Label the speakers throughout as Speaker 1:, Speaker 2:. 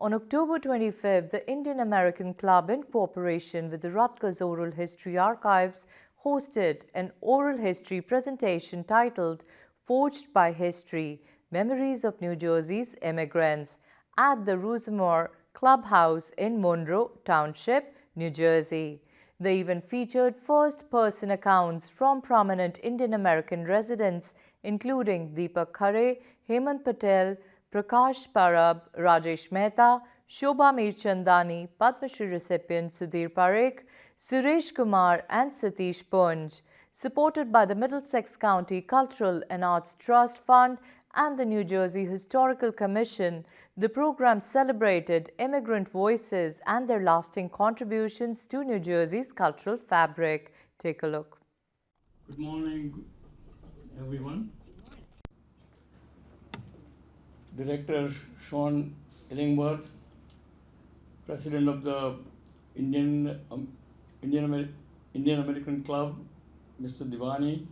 Speaker 1: On October 25th, the Indian American Club, in cooperation with the Rutgers Oral History Archives, hosted an oral history presentation titled Forged by History, Memories of New Jersey's Immigrants at the Rossmoor ClubHouse in Monroe Township, New Jersey. The event featured first-person accounts from prominent Indian American residents, including Deepak Khare, Hemant Patel, Prakash Parab, Rajesh Mehta, Shobha Mirchandani, Padma Shri recipient Sudhir Parikh, Suresh, Kumar and Satish Punj. Supported by the Middlesex County Cultural and Arts Trust Fund and the New Jersey Historical Commission, the program celebrated immigrant voices and their lasting contributions to New Jersey's cultural fabric. Take a look.
Speaker 2: Good morning, everyone. Director Sean Illingworth, President of the Indian American Club, Mr. Divani,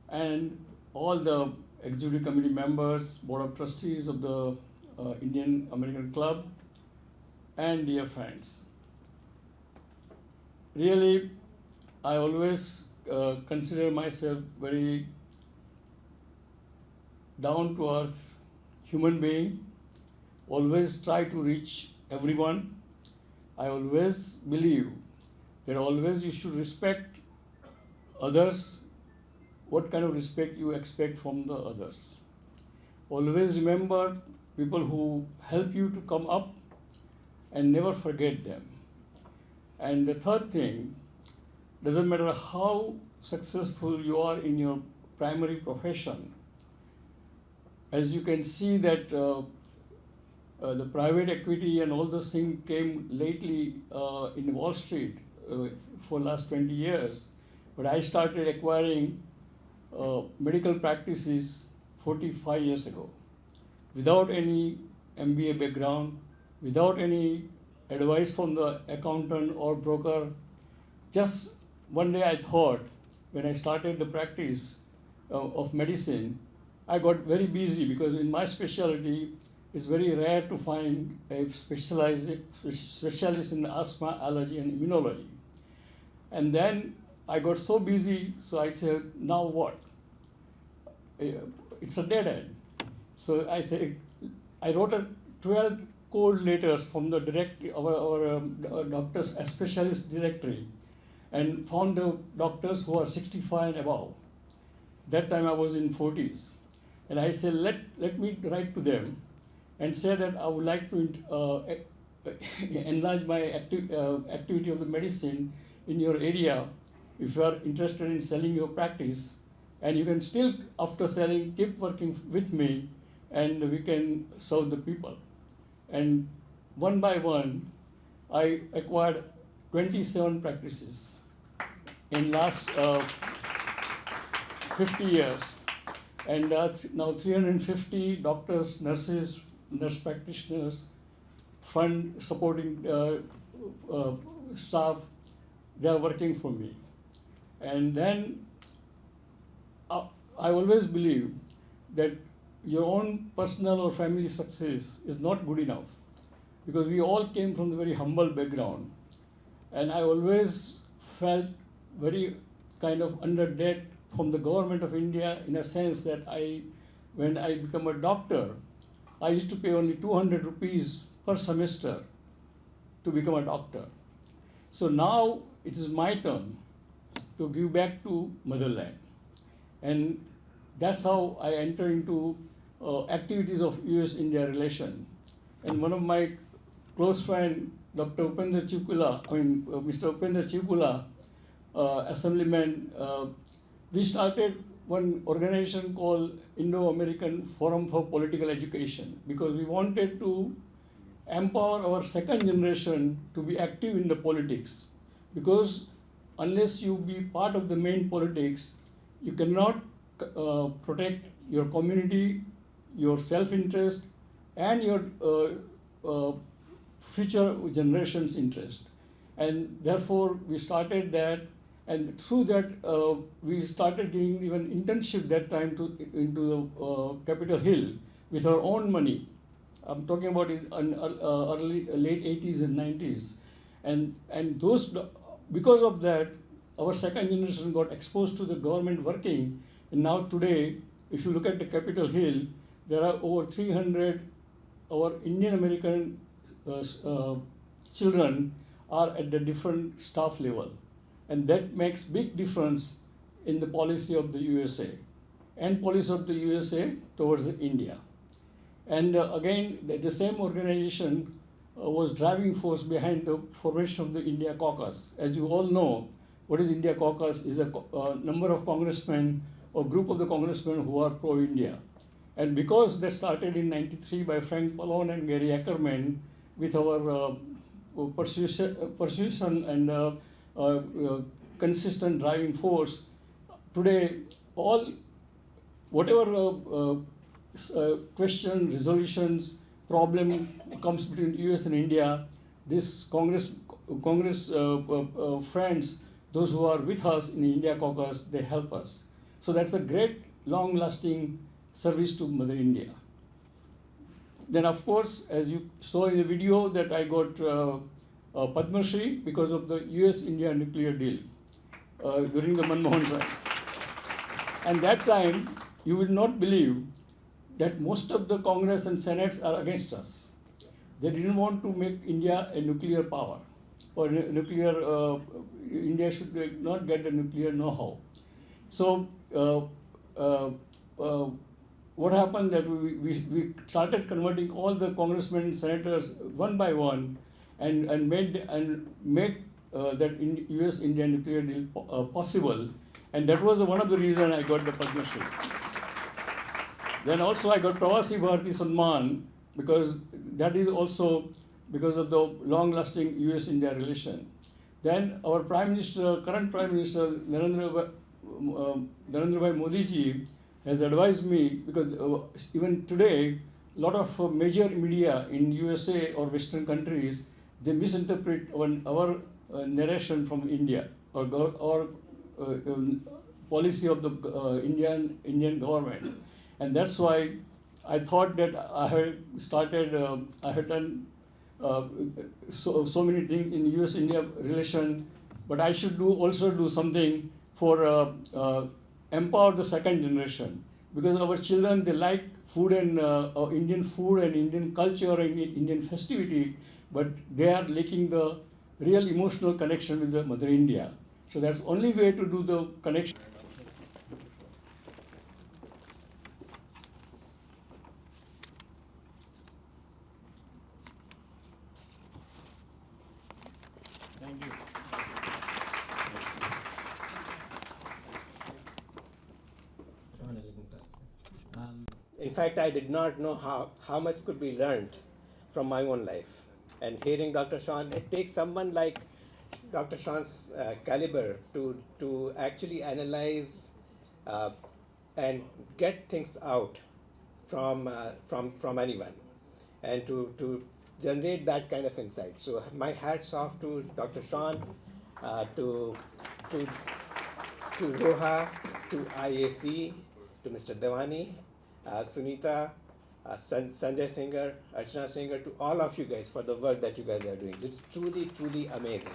Speaker 2: and all the Executive Committee members, Board of Trustees of the Indian American Club, and dear friends. Really, I always consider myself very down-to-earth human being, always try to reach everyone. I always believe that always you should respect others, what kind of respect you expect from the others. Always remember people who help you to come up and never forget them. And the third thing, doesn't matter how successful you are in your primary profession, as you can see that the private equity and all those things came lately in Wall Street for last 20 years. But I started acquiring medical practices 45 years ago without any MBA background, without any advice from the accountant or broker. Just one day I thought, when I started the practice of medicine, I got very busy because in my specialty, it's very rare to find a specialist in asthma, allergy, and immunology. And then I got so busy, so I said, now what? It's a dead end. So I said, I wrote 12 cold letters from the our doctors, a specialist directory, and found the doctors who are 65 and above. That time I was in 40s. And I said, let me write to them and say that I would like to enlarge my activity of the medicine in your area if you are interested in selling your practice. And you can still, after selling, keep working with me and we can serve the people. And one by one, I acquired 27 practices in last 50 years. And now 350 doctors, nurses, nurse practitioners, fund supporting staff, they are working for me. And then I always believe that your own personal or family success is not good enough because we all came from a very humble background. And I always felt very kind of under debt from the government of India in a sense that when I become a doctor, I used to pay only 200 rupees per semester to become a doctor. So now it is my turn to give back to motherland. And that's how I enter into activities of US-India relation. And one of my close friend, Mr. Upendra Chikula, Assemblyman, we started one organization called Indo-American Forum for Political Education because we wanted to empower our second generation to be active in the politics. Because unless you be part of the main politics, you cannot protect your community, your self-interest, and your future generations' interest. And therefore, we started that, and through that, we started giving even internship that time into Capitol Hill with our own money. I'm talking about late 80s and 90s, and those, because of that, our second generation got exposed to the government working, and now today, if you look at the Capitol Hill, there are over 300 our Indian American children are at the different staff level, and that makes big difference in the policy of the USA and policy of the USA towards India. And again, the same organization was driving force behind the formation of the India Caucus. As you all know, what is India Caucus is a number of congressmen or group of the congressmen who are pro-India. And because that started in 93 by Frank Pallone and Gary Ackerman with our persuasion and consistent driving force, today all whatever question, resolutions, problem comes between US and India, this Congress friends, those who are with us in the India Caucus, they help us. So that's a great long-lasting service to Mother India. Then of course, as you saw in the video, that I got Padma Shri because of the US-India nuclear deal during the Manmohan time. And that time, you will not believe that most of the Congress and Senates are against us. They didn't want to make India a nuclear power, or India should not get the nuclear know-how. So what happened that we started converting all the congressmen and senators one by one, and made that US-India nuclear deal possible, and that was one of the reasons I got the Padma Shri. Then also I got Pravasi Bharati Samman, because that is also because of the long-lasting US-India relation. Then our Prime Minister, current Prime Minister Narendra Bhai Modi ji has advised me, because even today, a lot of major media in USA or Western countries, they misinterpret our narration from India or policy of the Indian government. And that's why I thought that I had done so many things in US-India relation, but I should also do something for empower the second generation, because our children, they like food and Indian food and Indian culture and Indian festivity, but they are lacking the real emotional connection with the Mother India. So that's the only way to do the connection. Thank you.
Speaker 3: In fact, I did not know how much could be learned from my own life. And hearing Dr. Sean, it takes someone like Dr. Sean's caliber to actually analyze and get things out from anyone, and to generate that kind of insight. So my hats off to Dr. Sean, to Roha, to IAC, to Mr. Devani, Sunita, Sanjay Singer, Archana Singer, to all of you guys for the work that you guys are doing. It's truly, truly amazing.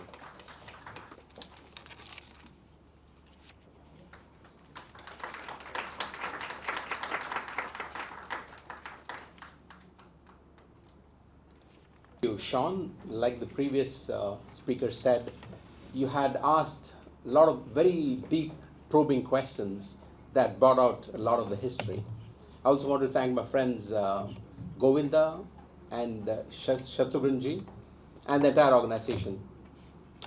Speaker 4: Sean, like the previous speaker said, you had asked a lot of very deep, probing questions that brought out a lot of the history. I also want to thank my friends Govinda and Shatrughanji and the entire organization.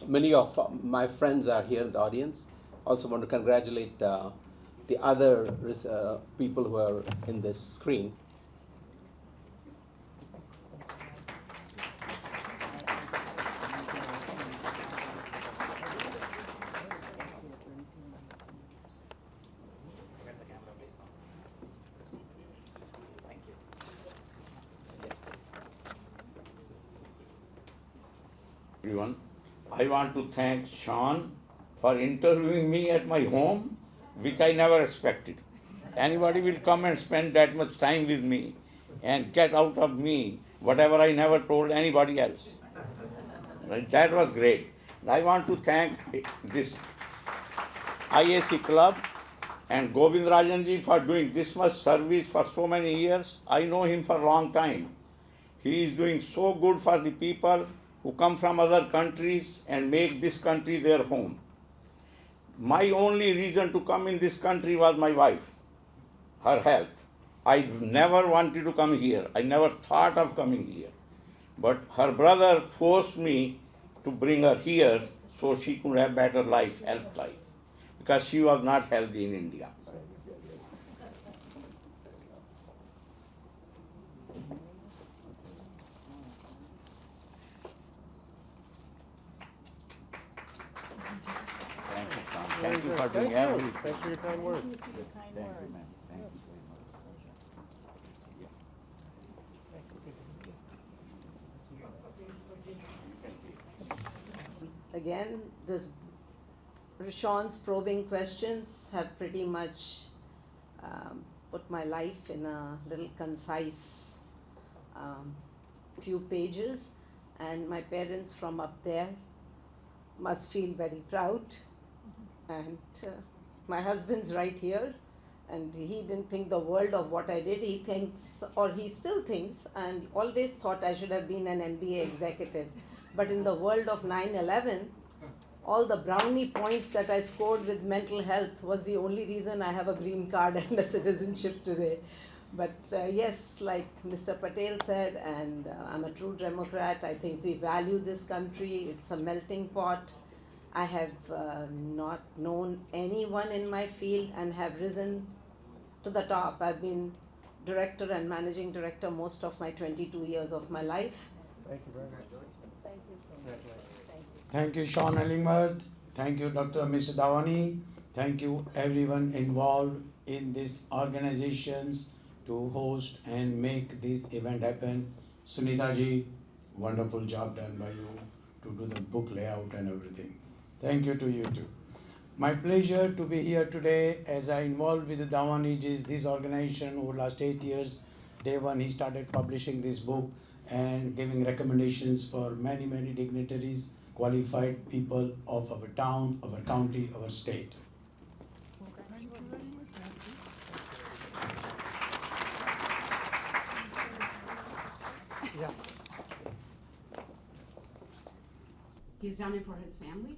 Speaker 4: Many of my friends are here in the audience. Also want to congratulate the other people who are in this screen.
Speaker 5: Everyone, I want to thank Sean for interviewing me at my home, which I never expected. Anybody will come and spend that much time with me. and get out of me whatever I never told anybody else. Right? That was great. I want to thank this IAC club and Govind Rajanji for doing this much service for so many years. I know him for a long time. He is doing so good for the people who come from other countries and make this country their home. My only reason to come in this country was my wife, her health. I never wanted to come here. I never thought of coming here. But her brother forced me to bring her here so she could have better life, health life, because she was not healthy in India. Thank you, Tom. Thank you for doing everything.
Speaker 3: Thanks for your kind words.
Speaker 5: Thank you, man. Thank you very much.
Speaker 6: Again, Sean's probing questions have pretty much put my life in a little concise few pages, and my parents from up there must feel very proud. And my husband's right here, and he didn't think the world of what I did. He thinks, or he still thinks, and always thought I should have been an MBA executive. But in the world of 9/11, all the brownie points that I scored with mental health was the only reason I have a green card and a citizenship today. But yes, like Mr. Patel said, and I'm a true Democrat, I think we value this country. It's a melting pot. I have not known anyone in my field and have risen to the top. I've been director and managing director most of my 22 years of my life.
Speaker 3: Thank you very much.
Speaker 7: Thank you, Sean Ellingworth. Thank you, Dr. Mr. Dawani. Thank you, everyone involved in these organizations to host and make this event happen. Sunita ji, wonderful job done by you to do the book layout and everything. Thank you to you too. My pleasure to be here today as I involved with the Dawani ji's this organization over last 8 years. Day one, he started publishing this book and giving recommendations for many, many dignitaries, qualified people of our town, our county, our state.
Speaker 3: Yeah.
Speaker 8: He's done it for his family,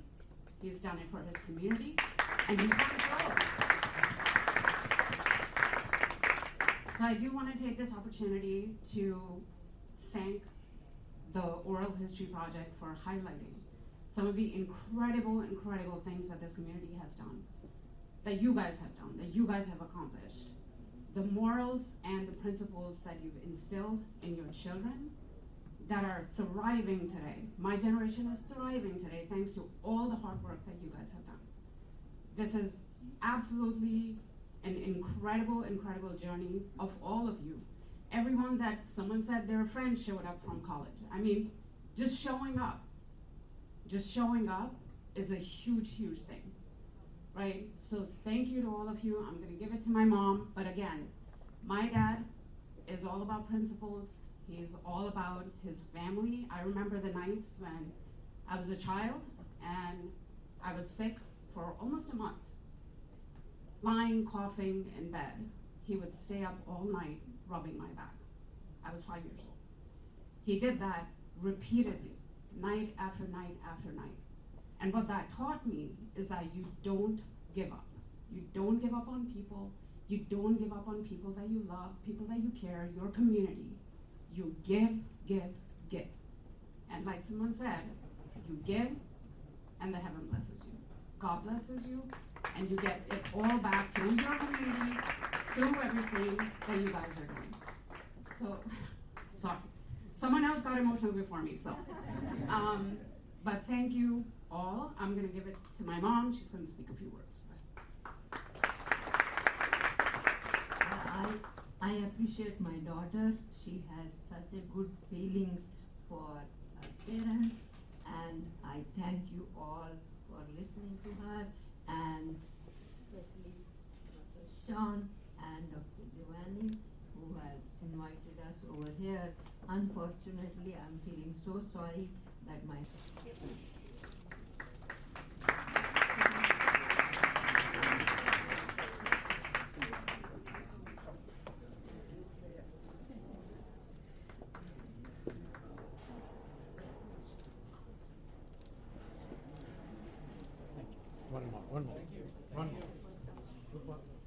Speaker 8: he's done it for his community, and he's done it for all of us. So I do want to take this opportunity to thank the Oral History Project for highlighting some of the incredible, incredible things that this community has done, that you guys have done, that you guys have accomplished. The morals and the principles that you've instilled in your children that are thriving today. My generation is thriving today thanks to all the hard work that you guys have done. This is absolutely an incredible, incredible journey of all of you. Everyone that someone said their friend showed up from college. I mean, just showing up is a huge, huge thing, right? So thank you to all of you. I'm gonna give it to my mom, but again, my dad is all about principles. He's all about his family. I remember the nights when I was a child and I was sick for almost a month, lying, coughing in bed. He would stay up all night rubbing my back. I was 5 years old. He did that repeatedly, night after night after night. And what that taught me is that you don't give up. You don't give up on people. You don't give up on people that you love, people that you care, your community. You give, give, give. And like someone said, you give and the heaven blesses you. God blesses you and you get it all back through your community, through everything that you guys are doing. So, sorry. Someone else got emotional before me, so. But thank you all. I'm gonna give it to my mom. She's gonna speak a few words.
Speaker 9: I appreciate my daughter. She has such a good feelings for her parents, and I thank you all for listening to her, and especially Dr. Sean and Dr. Giovanni, who who have invited us over here. Unfortunately, I'm feeling so sorry that my
Speaker 10: One more. Good one.